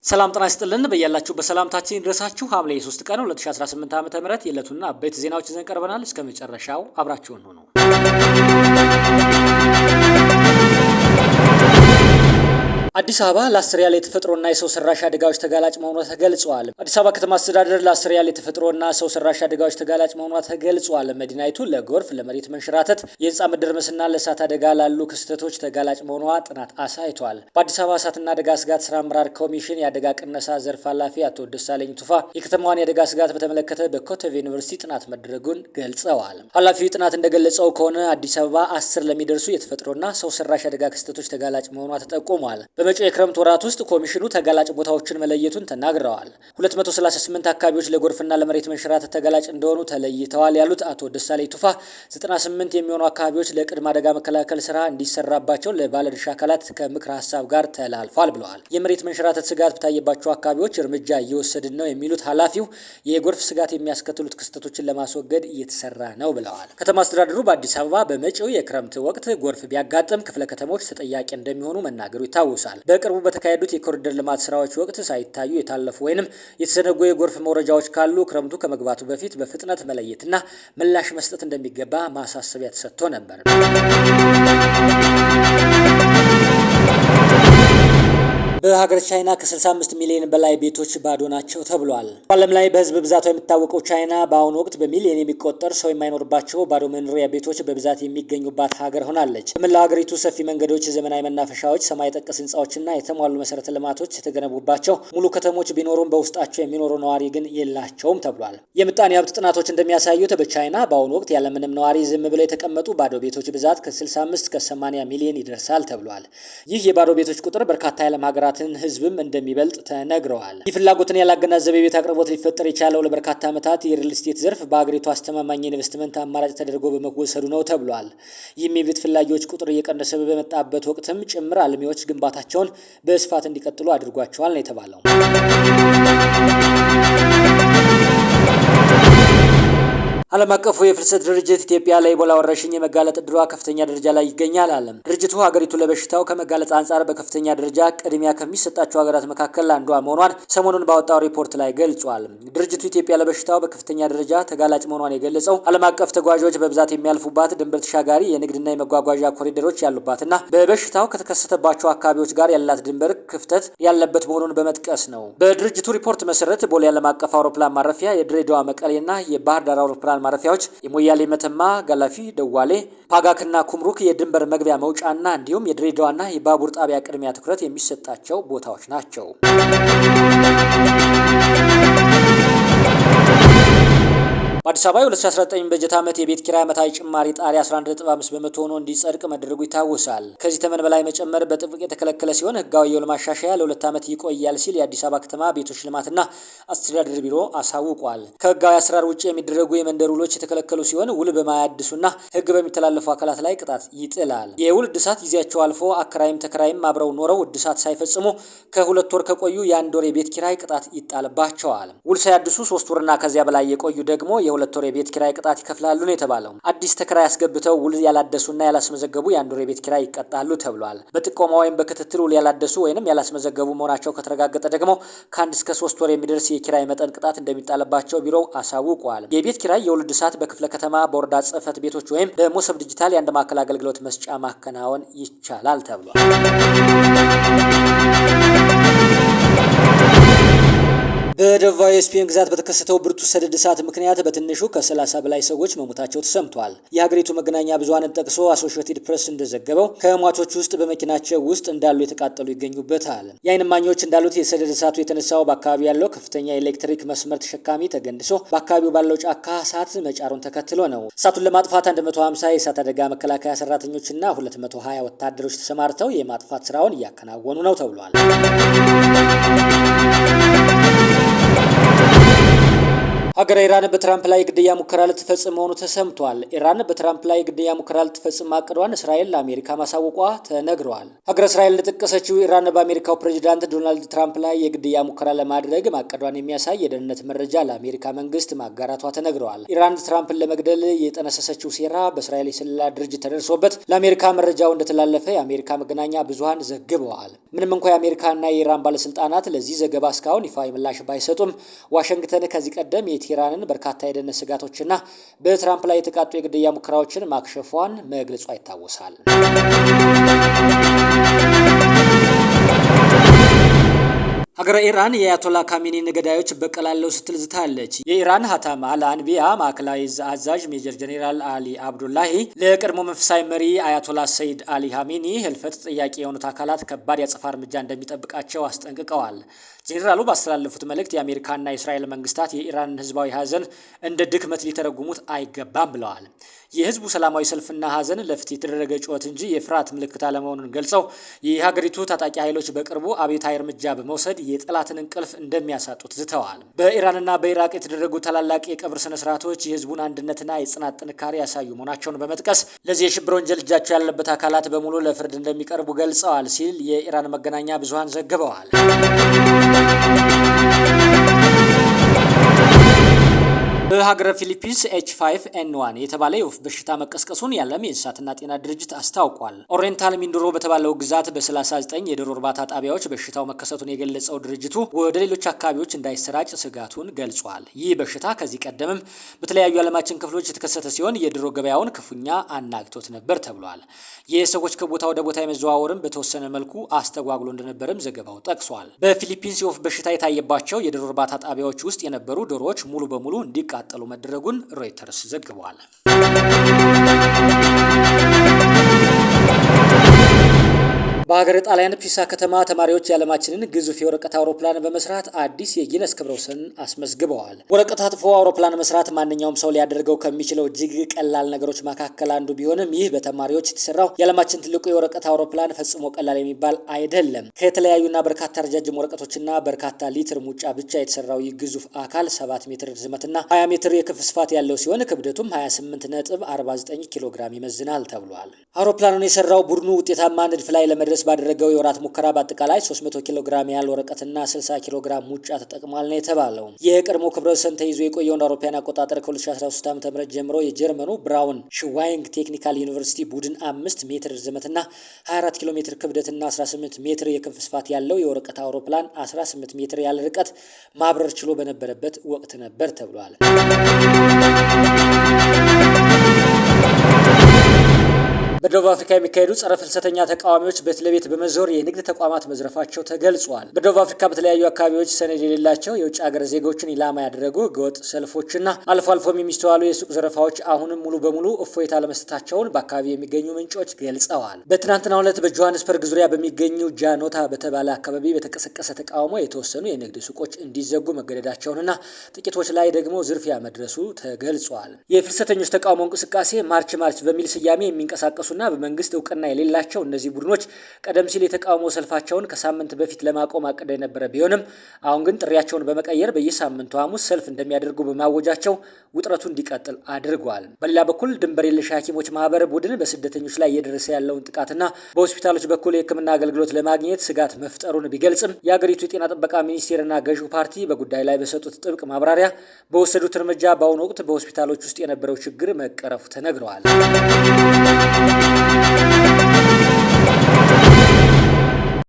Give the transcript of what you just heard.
ሰላም ጤና ይስጥልን በያላችሁ በሰላምታችን ይድረሳችሁ። ሐምሌ 3 ቀን 2018 ዓ.ም የዕለቱና አበይት ዜናዎች ይዘን ቀርበናል። እስከ መጨረሻው አብራችሁን ሁኑ። አዲስ አበባ ለ10 ያህል የተፈጥሮና የሰው ሰራሽ አደጋዎች ተጋላጭ መሆኗ ተገልጿል። አዲስ አበባ ከተማ አስተዳደር ለ10 ያህል የተፈጥሮና ሰው ሰራሽ አደጋዎች ተጋላጭ መሆኗ ተገልጿል። መዲናይቱ ለጎርፍ፣ ለመሬት መንሸራተት፣ የህንፃ መደርመስና ለእሳት አደጋ ላሉ ክስተቶች ተጋላጭ መሆኗ ጥናት አሳይቷል። በአዲስ አበባ እሳትና አደጋ ስጋት ስራ አመራር ኮሚሽን የአደጋ ቅነሳ ዘርፍ ኃላፊ አቶ ደሳለኝ ቱፋ የከተማዋን የአደጋ ስጋት በተመለከተ በኮተቤ ዩኒቨርሲቲ ጥናት መደረጉን ገልጸዋል። ኃላፊው ጥናት እንደገለጸው ከሆነ አዲስ አበባ 10 ለሚደርሱ የተፈጥሮና ሰው ሰራሽ አደጋ ክስተቶች ተጋላጭ መሆኗ ተጠቁሟል። በመጪው የክረምት ወራት ውስጥ ኮሚሽኑ ተጋላጭ ቦታዎችን መለየቱን ተናግረዋል። 238 አካባቢዎች ለጎርፍና ለመሬት መንሸራተት ተጋላጭ እንደሆኑ ተለይተዋል ያሉት አቶ ደሳለኝ ቱፋ 98 የሚሆኑ አካባቢዎች ለቅድመ አደጋ መከላከል ስራ እንዲሰራባቸው ለባለድርሻ አካላት ከምክር ሀሳብ ጋር ተላልፏል ብለዋል። የመሬት መንሸራተት ስጋት በታየባቸው አካባቢዎች እርምጃ እየወሰድን ነው የሚሉት ኃላፊው የጎርፍ ስጋት የሚያስከትሉት ክስተቶችን ለማስወገድ እየተሰራ ነው ብለዋል። ከተማ አስተዳደሩ በአዲስ አበባ በመጪው የክረምት ወቅት ጎርፍ ቢያጋጥም ክፍለ ከተሞች ተጠያቂ እንደሚሆኑ መናገሩ ይታወሳል። በቅርቡ በተካሄዱት የኮሪደር ልማት ስራዎች ወቅት ሳይታዩ የታለፉ ወይንም የተዘነጉ የጎርፍ መውረጃዎች ካሉ ክረምቱ ከመግባቱ በፊት በፍጥነት መለየትና ምላሽ መስጠት እንደሚገባ ማሳሰቢያ ተሰጥቶ ነበር። በሀገር ቻይና ከ65 ሚሊዮን በላይ ቤቶች ባዶ ናቸው ተብሏል። በዓለም ላይ በህዝብ ብዛቷ የምታወቀው ቻይና በአሁኑ ወቅት በሚሊዮን የሚቆጠር ሰው የማይኖርባቸው ባዶ መኖሪያ ቤቶች በብዛት የሚገኙባት ሀገር ሆናለች። በመላው ሀገሪቱ ሰፊ መንገዶች፣ ዘመናዊ መናፈሻዎች፣ ሰማይ ጠቀስ ህንፃዎችና የተሟሉ መሰረተ ልማቶች የተገነቡባቸው ሙሉ ከተሞች ቢኖሩም በውስጣቸው የሚኖረው ነዋሪ ግን የላቸውም ተብሏል። የምጣኔ ሀብት ጥናቶች እንደሚያሳዩት በቻይና በአሁኑ ወቅት ያለምንም ነዋሪ ዝም ብለው የተቀመጡ ባዶ ቤቶች ብዛት ከ65 እስከ 80 ሚሊዮን ይደርሳል ተብሏል። ይህ የባዶ ቤቶች ቁጥር በርካታ የዓለም ሀገራት ህዝብም እንደሚበልጥ ተነግረዋል። ይህ ፍላጎትን ያላገናዘበ የቤት አቅርቦት ሊፈጠር የቻለው ለበርካታ ዓመታት የሪል ስቴት ዘርፍ በአገሪቱ አስተማማኝ ኢንቨስትመንት አማራጭ ተደርጎ በመወሰዱ ነው ተብሏል። ይህም የቤት ፈላጊዎች ቁጥር እየቀነሰ በመጣበት ወቅትም ጭምር አልሚዎች ግንባታቸውን በስፋት እንዲቀጥሉ አድርጓቸዋል ነው የተባለው። ዓለም አቀፉ የፍልሰት ድርጅት ኢትዮጵያ ለኢቦላ ወረርሽኝ የመጋለጥ ዕድሏ ከፍተኛ ደረጃ ላይ ይገኛል አለ። ድርጅቱ ሀገሪቱ ለበሽታው ከመጋለጥ አንጻር በከፍተኛ ደረጃ ቅድሚያ ከሚሰጣቸው ሀገራት መካከል አንዷ መሆኗን ሰሞኑን ባወጣው ሪፖርት ላይ ገልጿል። ድርጅቱ ኢትዮጵያ ለበሽታው በከፍተኛ ደረጃ ተጋላጭ መሆኗን የገለጸው ዓለም አቀፍ ተጓዦች በብዛት የሚያልፉባት ድንበር ተሻጋሪ የንግድና የመጓጓዣ ኮሪደሮች ያሉባትና በበሽታው ከተከሰተባቸው አካባቢዎች ጋር ያላት ድንበር ክፍተት ያለበት መሆኑን በመጥቀስ ነው። በድርጅቱ ሪፖርት መሰረት ቦሌ ዓለም አቀፍ አውሮፕላን ማረፊያ፣ የድሬዳዋ መቀሌና የባህር ዳር አውሮፕላን ማረፊያዎች፣ የሞያሌ መተማ፣ ጋላፊ፣ ደዋሌ፣ ፓጋክና ኩምሩክ የድንበር መግቢያ መውጫና እንዲሁም የድሬዳዋና የባቡር ጣቢያ ቅድሚያ ትኩረት የሚሰጣቸው ቦታዎች ናቸው። በአዲስ አበባ የ2019 በጀት ዓመት የቤት ኪራይ ዓመታዊ ጭማሪ ጣሪያ 11.5 በመቶ ሆኖ እንዲጸድቅ መደረጉ ይታወሳል። ከዚህ ተመን በላይ መጨመር በጥብቅ የተከለከለ ሲሆን ህጋዊ የውል ማሻሻያ ለ2 ዓመት ይቆያል ሲል የአዲስ አበባ ከተማ ቤቶች ልማትና አስተዳደር ቢሮ አሳውቋል። ከህጋዊ አሰራር ውጭ የሚደረጉ የመንደር ውሎች የተከለከሉ ሲሆን ውል በማያድሱና ህግ በሚተላለፉ አካላት ላይ ቅጣት ይጥላል። የውል እድሳት ጊዜያቸው አልፎ አከራይም ተከራይም አብረው ኖረው እድሳት ሳይፈጽሙ ከ2 ወር ከቆዩ የ1 ወር የቤት ኪራይ ቅጣት ይጣልባቸዋል። ውል ሳያድሱ 3 ወርና ከዚያ በላይ የቆዩ ደግሞ የ2 ወር የቤት ኪራይ ቅጣት ይከፍላሉ ነው የተባለው። አዲስ ተከራይ ያስገብተው ውል ያላደሱና ያላስመዘገቡ የ1 ወር የቤት ኪራይ ይቀጣሉ ተብሏል። በጥቆማ ወይም በክትትል ውል ያላደሱ ወይንም ያላስመዘገቡ መሆናቸው ከተረጋገጠ ደግሞ ከ1 እስከ 3 ወር የሚደርስ የኪራይ መጠን ቅጣት እንደሚጣልባቸው ቢሮው አሳውቋል። የቤት ኪራይ የውል እድሳት በክፍለ ከተማ በወረዳ ጽሕፈት ቤቶች ወይም በሞሰብ ዲጂታል የአንድ ማዕከል አገልግሎት መስጫ ማከናወን ይቻላል ተብሏል። በደቡባዊ ስፔን ግዛት በተከሰተው ብርቱ ሰደድ እሳት ምክንያት በትንሹ ከ30 በላይ ሰዎች መሞታቸው ተሰምቷል። የሀገሪቱ መገናኛ ብዙሃንን ጠቅሶ አሶሺየትድ ፕሬስ እንደዘገበው ከሟቾች ውስጥ በመኪናቸው ውስጥ እንዳሉ የተቃጠሉ ይገኙበታል። የዓይን እማኞች እንዳሉት የሰደድ እሳቱ የተነሳው በአካባቢው ያለው ከፍተኛ የኤሌክትሪክ መስመር ተሸካሚ ተገንድሶ በአካባቢው ባለው ጫካ እሳት መጫሩን ተከትሎ ነው። እሳቱን ለማጥፋት 150 የእሳት አደጋ መከላከያ ሰራተኞችና 220 ወታደሮች ተሰማርተው የማጥፋት ስራውን እያከናወኑ ነው ተብሏል። ሀገረ ኢራን በትራምፕ ላይ ግድያ ሙከራ ልትፈጽም መሆኑ ተሰምቷል። ኢራን በትራምፕ ላይ ግድያ ሙከራ ልትፈጽም ማቀዷን እስራኤል ለአሜሪካ ማሳወቋ ተነግሯል። ሀገረ እስራኤል እንደጠቀሰችው ኢራን በአሜሪካው ፕሬዚዳንት ዶናልድ ትራምፕ ላይ የግድያ ሙከራ ለማድረግ ማቀዷን የሚያሳይ የደህንነት መረጃ ለአሜሪካ መንግስት ማጋራቷ ተነግረዋል። ኢራን ትራምፕን ለመግደል የጠነሰሰችው ሴራ በእስራኤል የስለላ ድርጅት ተደርሶበት ለአሜሪካ መረጃው እንደተላለፈ የአሜሪካ መገናኛ ብዙሃን ዘግበዋል። ምንም እንኳ የአሜሪካና የኢራን ባለስልጣናት ለዚህ ዘገባ እስካሁን ይፋ ምላሽ ባይሰጡም ዋሽንግተን ከዚህ ቀደም የቴህራንን በርካታ የደህንነት ስጋቶችና በትራምፕ ላይ የተቃጡ የግድያ ሙከራዎችን ማክሸፏን መግለጿ ይታወሳል። ሀገረ ኢራን የአያቶላ ካሚኒን ገዳዮች በቀላለው ስትል ዝታለች። የኢራን ሀታም አልአንቢያ ማዕከላዊ እዝ አዛዥ ሜጀር ጄኔራል አሊ አብዱላሂ ለቀድሞ መንፈሳዊ መሪ አያቶላ ሰይድ አሊ ሀሚኒ ህልፈት ተጠያቂ የሆኑት አካላት ከባድ የአጸፋ እርምጃ እንደሚጠብቃቸው አስጠንቅቀዋል። ጄኔራሉ ባስተላለፉት መልእክት የአሜሪካና የእስራኤል መንግስታት የኢራንን ህዝባዊ ሀዘን እንደ ድክመት ሊተረጉሙት አይገባም ብለዋል። የህዝቡ ሰላማዊ ሰልፍና ሀዘን ለፍትህ የተደረገ ጩኸት እንጂ የፍርሃት ምልክት አለመሆኑን ገልጸው የሀገሪቱ ታጣቂ ኃይሎች በቅርቡ አብዮታዊ እርምጃ በመውሰድ የጠላትን እንቅልፍ እንደሚያሳጡት ዝተዋል። በኢራንና በኢራቅ የተደረጉ ታላላቅ የቀብር ስነ ስርዓቶች የህዝቡን አንድነትና የጽናት ጥንካሬ ያሳዩ መሆናቸውን በመጥቀስ ለዚህ የሽብር ወንጀል እጃቸው ያለበት አካላት በሙሉ ለፍርድ እንደሚቀርቡ ገልጸዋል ሲል የኢራን መገናኛ ብዙሃን ዘግበዋል። በሀገረ ፊሊፒንስ H5N1 የተባለ የወፍ በሽታ መቀስቀሱን የዓለም የእንስሳትና ጤና ድርጅት አስታውቋል። ኦሪየንታል ሚንዶሮ በተባለው ግዛት በ39 የዶሮ እርባታ ጣቢያዎች በሽታው መከሰቱን የገለጸው ድርጅቱ ወደ ሌሎች አካባቢዎች እንዳይሰራጭ ስጋቱን ገልጿል። ይህ በሽታ ከዚህ ቀደምም በተለያዩ የዓለማችን ክፍሎች የተከሰተ ሲሆን የዶሮ ገበያውን ክፉኛ አናግቶት ነበር ተብሏል። የሰዎች ከቦታ ወደ ቦታ የመዘዋወርም በተወሰነ መልኩ አስተጓጉሎ እንደነበርም ዘገባው ጠቅሷል። በፊሊፒንስ የወፍ በሽታ የታየባቸው የዶሮ እርባታ ጣቢያዎች ውስጥ የነበሩ ዶሮዎች ሙሉ በሙሉ እንዲቃጠሉ መደረጉን ሮይተርስ ዘግቧል። በሀገረ ጣሊያን ፒሳ ከተማ ተማሪዎች የዓለማችንን ግዙፍ የወረቀት አውሮፕላን በመስራት አዲስ የጊነስ ክብረ ወሰን አስመዝግበዋል። ወረቀት አጥፎ አውሮፕላን መስራት ማንኛውም ሰው ሊያደርገው ከሚችለው እጅግ ቀላል ነገሮች መካከል አንዱ ቢሆንም ይህ በተማሪዎች የተሰራው የዓለማችን ትልቁ የወረቀት አውሮፕላን ፈጽሞ ቀላል የሚባል አይደለም። ከተለያዩና በርካታ ረጃጅም ወረቀቶችና በርካታ ሊትር ሙጫ ብቻ የተሰራው ይህ ግዙፍ አካል 7 ሜትር ርዝመትና 20 ሜትር የክፍ ስፋት ያለው ሲሆን ክብደቱም 28.49 ኪሎ ግራም ይመዝናል ተብሏል። አውሮፕላኑን የሰራው ቡድኑ ውጤታማ ንድፍ ላይ ለመድረስ ባደረገው የወራት ሙከራ በአጠቃላይ 300 ኪሎ ግራም ያህል ወረቀትና 60 ኪሎ ግራም ሙጫ ተጠቅሟል ነው የተባለው። የቀድሞ ክብረ ወሰን ተይዞ የቆየውን አውሮፓውያን አቆጣጠር ከ2013 ዓ.ም ጀምሮ የጀርመኑ ብራውን ሽዋይንግ ቴክኒካል ዩኒቨርሲቲ ቡድን 5 ሜትር ርዝመትና 24 ኪሎ ሜትር ክብደትና 18 ሜትር የክንፍ ስፋት ያለው የወረቀት አውሮፕላን 18 ሜትር ያለ ርቀት ማብረር ችሎ በነበረበት ወቅት ነበር ተብሏል። በደቡብ አፍሪካ የሚካሄዱ ጸረ ፍልሰተኛ ተቃዋሚዎች ቤት ለቤት በመዞር የንግድ ተቋማት መዝረፋቸው ተገልጿል። በደቡብ አፍሪካ በተለያዩ አካባቢዎች ሰነድ የሌላቸው የውጭ ሀገር ዜጎችን ኢላማ ያደረጉ ህገወጥ ሰልፎችና አልፎ አልፎም የሚስተዋሉ የሱቅ ዘረፋዎች አሁንም ሙሉ በሙሉ እፎይታ ለመስጠታቸውን በአካባቢ የሚገኙ ምንጮች ገልጸዋል። በትናንትናው ዕለት በጆሃንስበርግ ዙሪያ በሚገኙ ጃኖታ በተባለ አካባቢ በተቀሰቀሰ ተቃውሞ የተወሰኑ የንግድ ሱቆች እንዲዘጉ መገደዳቸውንና ጥቂቶች ላይ ደግሞ ዝርፊያ መድረሱ ተገልጿል። የፍልሰተኞች ተቃውሞ እንቅስቃሴ ማርች በሚል ስያሜ የሚንቀሳቀሱ እና በመንግስት እውቅና የሌላቸው እነዚህ ቡድኖች ቀደም ሲል የተቃውሞ ሰልፋቸውን ከሳምንት በፊት ለማቆም አቅደው የነበረ ቢሆንም አሁን ግን ጥሪያቸውን በመቀየር በየሳምንቱ ሐሙስ ሰልፍ እንደሚያደርጉ በማወጃቸው ውጥረቱ እንዲቀጥል አድርጓል። በሌላ በኩል ድንበር የለሽ ሐኪሞች ማህበር ቡድን በስደተኞች ላይ እየደረሰ ያለውን ጥቃትና በሆስፒታሎች በኩል የሕክምና አገልግሎት ለማግኘት ስጋት መፍጠሩን ቢገልጽም የሀገሪቱ የጤና ጥበቃ ሚኒስቴርና ገዢው ፓርቲ በጉዳዩ ላይ በሰጡት ጥብቅ ማብራሪያ በወሰዱት እርምጃ በአሁኑ ወቅት በሆስፒታሎች ውስጥ የነበረው ችግር መቀረፉ ተነግረዋል።